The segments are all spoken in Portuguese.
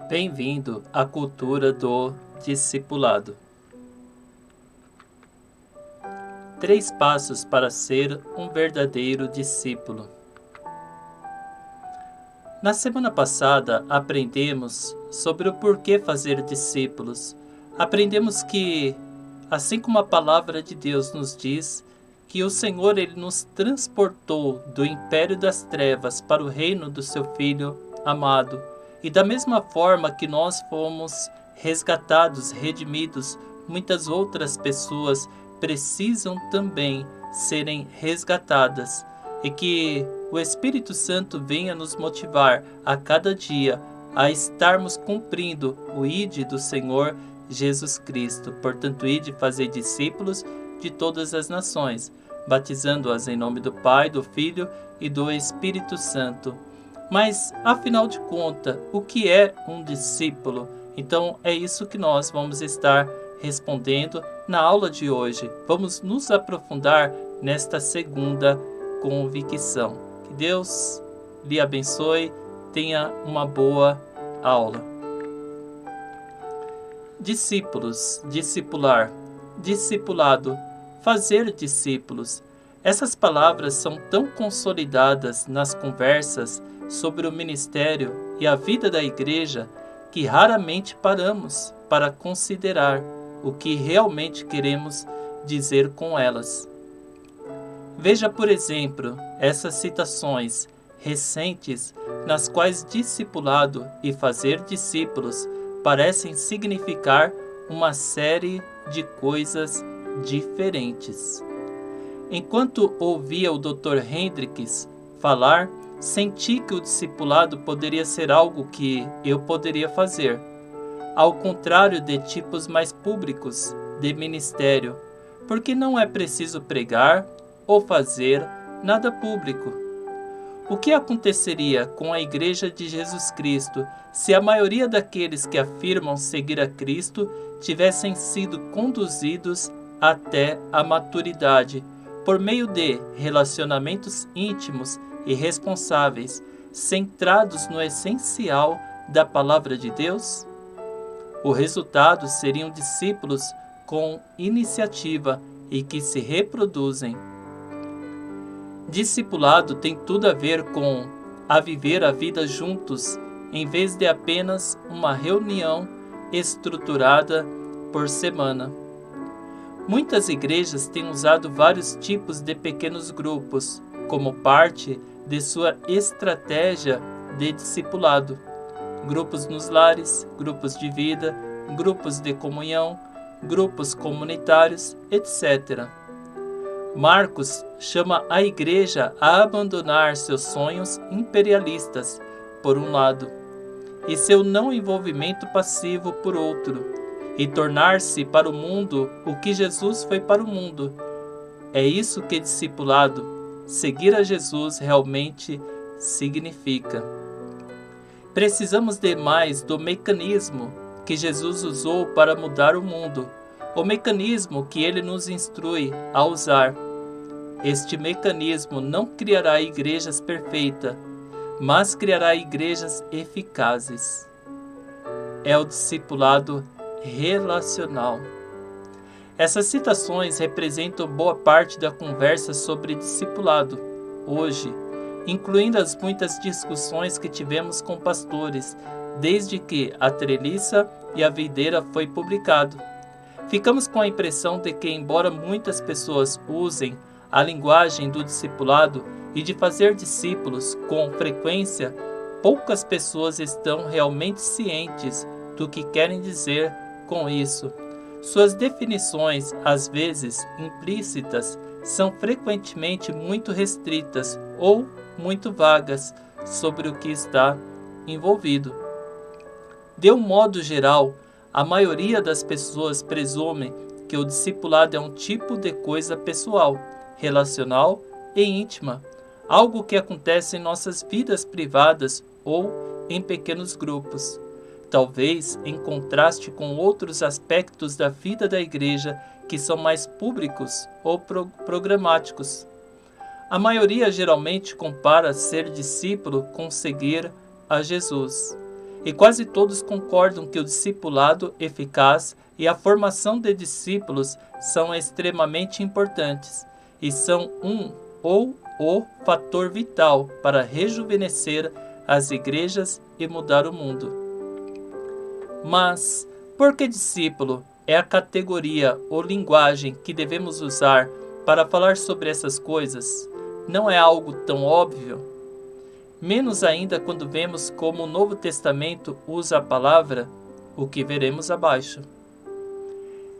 Bem-vindo à cultura do discipulado. 3 passos para ser um verdadeiro discípulo. Na semana passada, aprendemos sobre o porquê fazer discípulos. Aprendemos que, assim como a palavra de Deus nos diz, que o Senhor ele nos transportou do império das trevas para o reino do seu Filho amado. E da mesma forma que nós fomos resgatados, redimidos, muitas outras pessoas precisam também serem resgatadas. E que o Espírito Santo venha nos motivar a cada dia a estarmos cumprindo o ID do Senhor Jesus Cristo. Portanto, ide fazer discípulos de todas as nações, batizando-as em nome do Pai, do Filho e do Espírito Santo. Mas, afinal de contas, o que é um discípulo? Então, é isso que nós vamos estar respondendo na aula de hoje. Vamos nos aprofundar nesta segunda convicção. Que Deus lhe abençoe, tenha uma boa aula. Discípulos, discipular, discipulado, fazer discípulos. Essas palavras são tão consolidadas nas conversas sobre o ministério e a vida da igreja que raramente paramos para considerar o que realmente queremos dizer com elas. Veja, por exemplo, essas citações recentes nas quais discipulado e fazer discípulos parecem significar uma série de coisas diferentes. Enquanto ouvia o Dr. Hendricks falar, senti que o discipulado poderia ser algo que eu poderia fazer, ao contrário de tipos mais públicos de ministério, porque não é preciso pregar ou fazer nada público. O que aconteceria com a Igreja de Jesus Cristo se a maioria daqueles que afirmam seguir a Cristo tivessem sido conduzidos até a maturidade por meio de relacionamentos íntimos e responsáveis, centrados no essencial da palavra de Deus? O resultado seriam discípulos com iniciativa e que se reproduzem. Discipulado tem tudo a ver com viver a vida juntos, em vez de apenas uma reunião estruturada por semana. Muitas igrejas têm usado vários tipos de pequenos grupos como parte de sua estratégia de discipulado. Grupos nos lares, grupos de vida, grupos de comunhão, grupos comunitários, etc. Marcos chama a igreja a abandonar seus sonhos imperialistas, por um lado, e seu não envolvimento passivo, por outro, e tornar-se para o mundo o que Jesus foi para o mundo. É isso que discipulado, seguir a Jesus, realmente significa. Precisamos de mais do mecanismo que Jesus usou para mudar o mundo, o mecanismo que ele nos instrui a usar. Este mecanismo não criará igrejas perfeitas, mas criará igrejas eficazes. É o discipulado relacional. Essas citações representam boa parte da conversa sobre discipulado hoje, incluindo as muitas discussões que tivemos com pastores, desde que a treliça e a videira foi publicado. Ficamos com a impressão de que, embora muitas pessoas usem a linguagem do discipulado e de fazer discípulos com frequência, poucas pessoas estão realmente cientes do que querem dizer com isso. Suas definições, às vezes implícitas, são frequentemente muito restritas ou muito vagas sobre o que está envolvido. De um modo geral, a maioria das pessoas presume que o discipulado é um tipo de coisa pessoal, relacional e íntima, algo que acontece em nossas vidas privadas ou em pequenos grupos. Talvez em contraste com outros aspectos da vida da igreja que são mais públicos ou programáticos. A maioria geralmente compara ser discípulo com seguir a Jesus. e quase todos concordam que o discipulado eficaz e a formação de discípulos são extremamente importantes e são ou o fator vital para rejuvenescer as igrejas e mudar o mundo. Mas, por que discípulo é a categoria ou linguagem que devemos usar para falar sobre essas coisas? Não é algo tão óbvio? Menos ainda quando vemos como o Novo Testamento usa a palavra, o que veremos abaixo.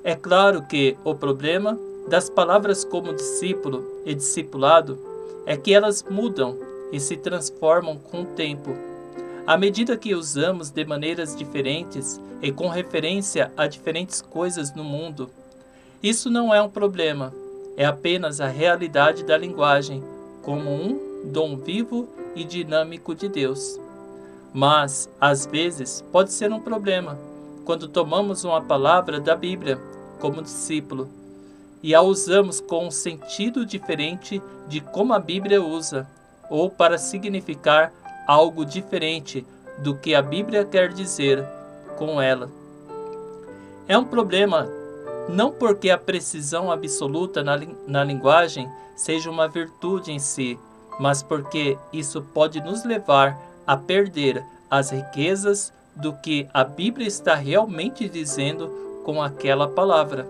É claro que o problema das palavras como discípulo e discipulado é que elas mudam e se transformam com o tempo. À medida que usamos de maneiras diferentes e com referência a diferentes coisas no mundo, isso não é um problema, é apenas a realidade da linguagem, como um dom vivo e dinâmico de Deus. Mas, às vezes, pode ser um problema quando tomamos uma palavra da Bíblia como discípulo e a usamos com um sentido diferente de como a Bíblia usa, ou para significar algo diferente do que a Bíblia quer dizer com ela. É um problema não porque a precisão absoluta na linguagem seja uma virtude em si, mas porque isso pode nos levar a perder as riquezas do que a Bíblia está realmente dizendo com aquela palavra.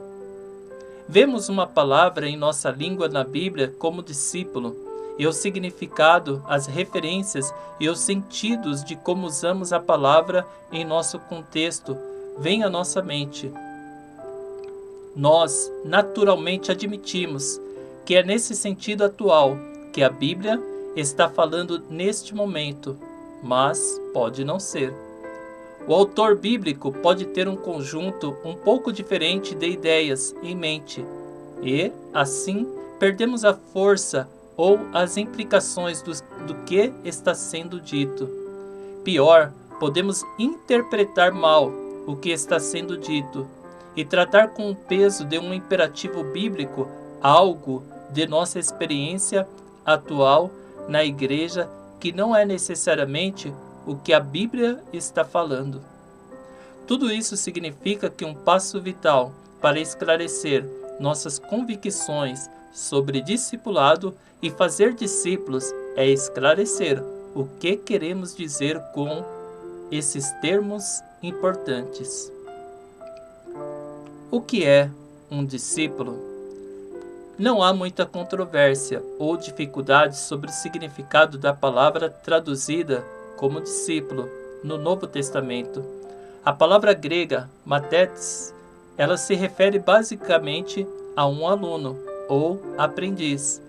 Vemos uma palavra em nossa língua na Bíblia como discípulo, e o significado, as referências e os sentidos de como usamos a palavra em nosso contexto vêm à nossa mente. Nós, naturalmente, admitimos que é nesse sentido atual que a Bíblia está falando neste momento, mas pode não ser. O autor bíblico pode ter um conjunto um pouco diferente de ideias em mente, e, assim, perdemos a força ou as implicações do que está sendo dito. Pior, podemos interpretar mal o que está sendo dito e tratar com o peso de um imperativo bíblico algo de nossa experiência atual na igreja que não é necessariamente o que a Bíblia está falando. Tudo isso significa que um passo vital para esclarecer nossas convicções sobre discipulado e fazer discípulos é esclarecer o que queremos dizer com esses termos importantes. O que é um discípulo? Não há muita controvérsia ou dificuldade sobre o significado da palavra traduzida como discípulo no Novo Testamento. A palavra grega, mathetes, ela se refere basicamente a um aluno ou aprendiz,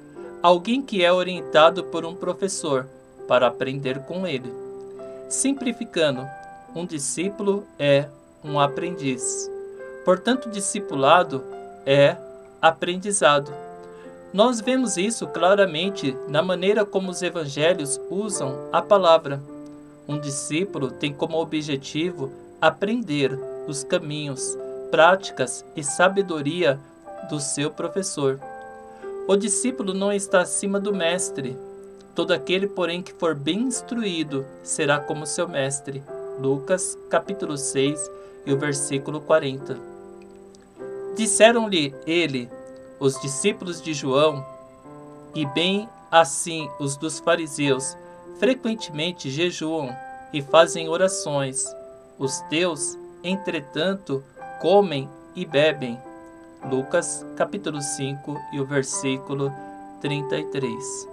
alguém que é orientado por um professor para aprender com ele. Simplificando, um discípulo é um aprendiz. Portanto, discipulado é aprendizado. Nós vemos isso claramente na maneira como os evangelhos usam a palavra. Um discípulo tem como objetivo aprender os caminhos, práticas e sabedoria do seu professor. O discípulo não está acima do mestre. Todo aquele, porém, que for bem instruído será como seu mestre. Lucas, capítulo 6 e o versículo 40. Disseram-lhe ele, os discípulos de João, e bem assim os dos fariseus, frequentemente jejuam e fazem orações. Os teus, entretanto, comem e bebem. Lucas, capítulo 5 e o versículo 33.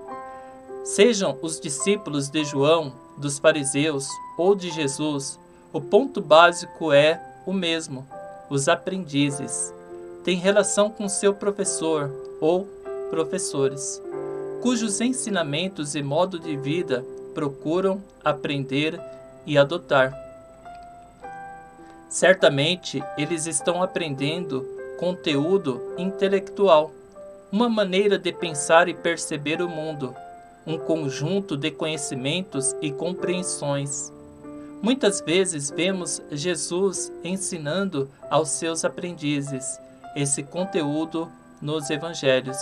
Sejam os discípulos de João, dos fariseus ou de Jesus, o ponto básico é o mesmo, os aprendizes. Têm relação com seu professor ou professores, cujos ensinamentos e modo de vida procuram aprender e adotar. Certamente, eles estão aprendendo conteúdo intelectual, uma maneira de pensar e perceber o mundo, um conjunto de conhecimentos e compreensões. Muitas vezes vemos Jesus ensinando aos seus aprendizes esse conteúdo nos evangelhos.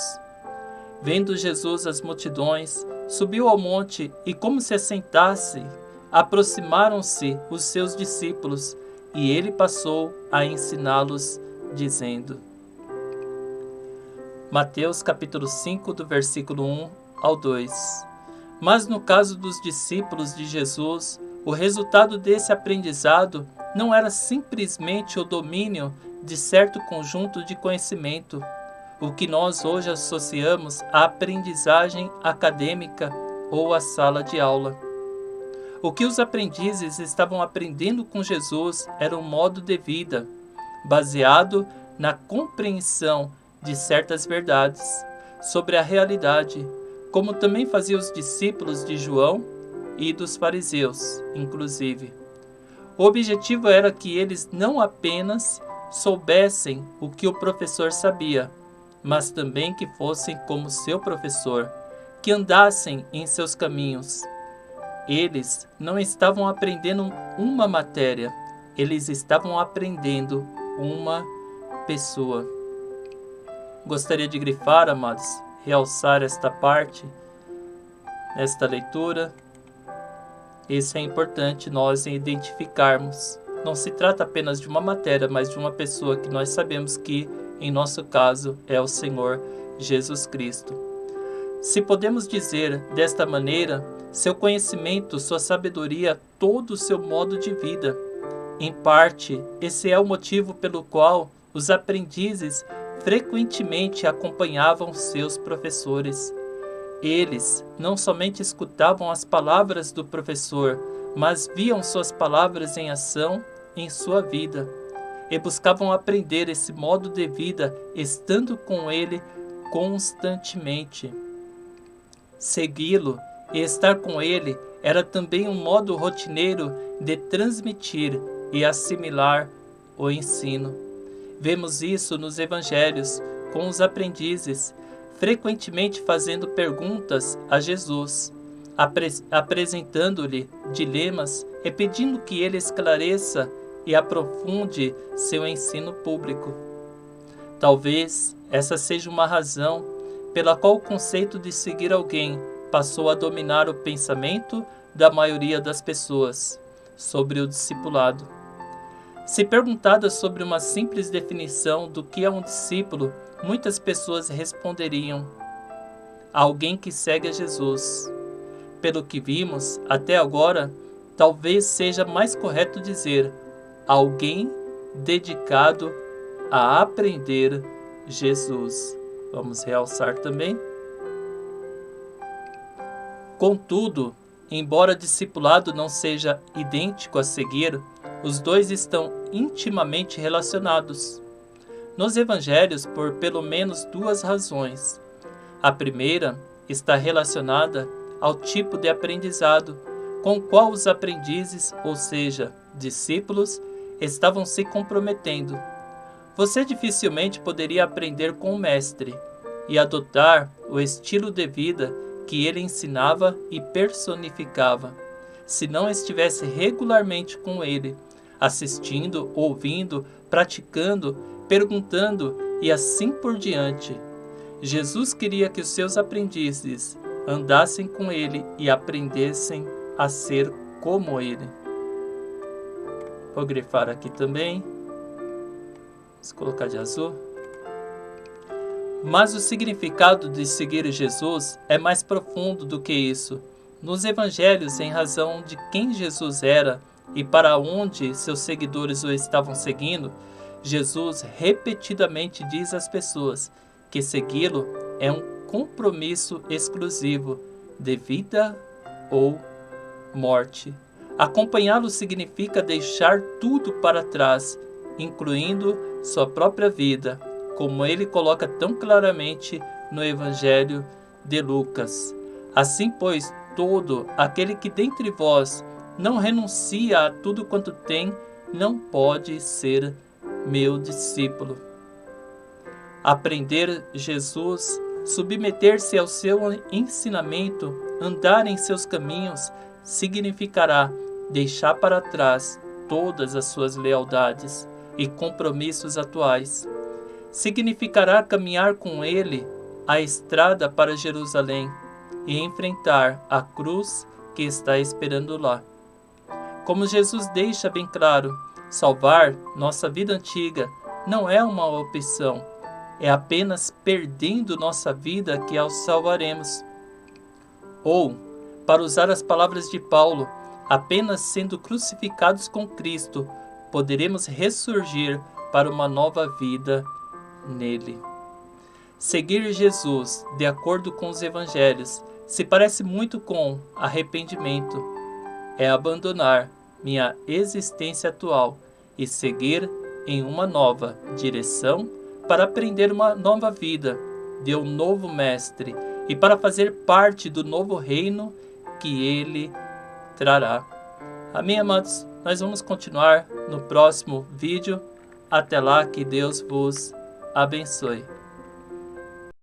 Vendo Jesus as multidões, subiu ao monte e, como se assentasse, aproximaram-se os seus discípulos e ele passou a ensiná-los, dizendo. Mateus capítulo 5, do versículo 1 ao 2. Mas no caso dos discípulos de Jesus, o resultado desse aprendizado não era simplesmente o domínio de certo conjunto de conhecimento, o que nós hoje associamos à aprendizagem acadêmica ou à sala de aula. O que os aprendizes estavam aprendendo com Jesus era um modo de vida, baseado na compreensão de certas verdades sobre a realidade, como também fazia os discípulos de João e dos fariseus, inclusive. O objetivo era que eles não apenas soubessem o que o professor sabia, mas também que fossem como seu professor, que andassem em seus caminhos. Eles não estavam aprendendo uma matéria, eles estavam aprendendo uma pessoa. Gostaria de grifar, amados, realçar esta parte, nesta leitura. Isso é importante nós identificarmos. Não se trata apenas de uma matéria, mas de uma pessoa que nós sabemos que, em nosso caso, é o Senhor Jesus Cristo. Se podemos dizer desta maneira, seu conhecimento, sua sabedoria, todo o seu modo de vida. Em parte, esse é o motivo pelo qual os aprendizes frequentemente acompanhavam seus professores. Eles não somente escutavam as palavras do professor, mas viam suas palavras em ação em sua vida e buscavam aprender esse modo de vida estando com ele constantemente. Segui-lo e estar com ele era também um modo rotineiro de transmitir e assimilar o ensino. Vemos isso nos evangelhos, com os aprendizes, frequentemente fazendo perguntas a Jesus, apresentando-lhe dilemas e pedindo que ele esclareça e aprofunde seu ensino público. Talvez essa seja uma razão pela qual o conceito de seguir alguém passou a dominar o pensamento da maioria das pessoas sobre o discipulado. Se perguntada sobre uma simples definição do que é um discípulo, muitas pessoas responderiam: alguém que segue a Jesus. Pelo que vimos até agora, talvez seja mais correto dizer alguém dedicado a aprender Jesus. Vamos realçar também. Contudo, embora discipulado não seja idêntico a seguir, os dois estão intimamente relacionados. Nos evangelhos, por pelo menos duas razões. A primeira está relacionada ao tipo de aprendizado com o qual os aprendizes, ou seja, discípulos, estavam se comprometendo. Você dificilmente poderia aprender com o mestre e adotar o estilo de vida que ele ensinava e personificava, se não estivesse regularmente com ele, assistindo, ouvindo, praticando, perguntando e assim por diante. Jesus queria que os seus aprendizes andassem com ele e aprendessem a ser como ele. Vou grifar aqui também. Vamos colocar de azul. Mas o significado de seguir Jesus é mais profundo do que isso. Nos evangelhos, em razão de quem Jesus era e para onde seus seguidores o estavam seguindo, Jesus repetidamente diz às pessoas que segui-lo é um compromisso exclusivo de vida ou morte. Acompanhá-lo significa deixar tudo para trás, incluindo sua própria vida, como ele coloca tão claramente no Evangelho de Lucas. Assim, pois, todo aquele que dentre vós não renuncia a tudo quanto tem, não pode ser meu discípulo. Aprender Jesus, submeter-se ao seu ensinamento, andar em seus caminhos, significará deixar para trás todas as suas lealdades e compromissos atuais. Significará caminhar com ele a estrada para Jerusalém e enfrentar a cruz que está esperando lá. Como Jesus deixa bem claro, salvar nossa vida antiga não é uma opção, é apenas perdendo nossa vida que a salvaremos. Ou, para usar as palavras de Paulo, apenas sendo crucificados com Cristo, poderemos ressurgir para uma nova vida nele. Seguir Jesus, de acordo com os evangelhos, se parece muito com arrependimento. É abandonar minha existência atual e seguir em uma nova direção para aprender uma nova vida de um novo mestre e para fazer parte do novo reino que ele trará. Amém, amados? Nós vamos continuar no próximo vídeo. Até lá, que Deus vos abençoe.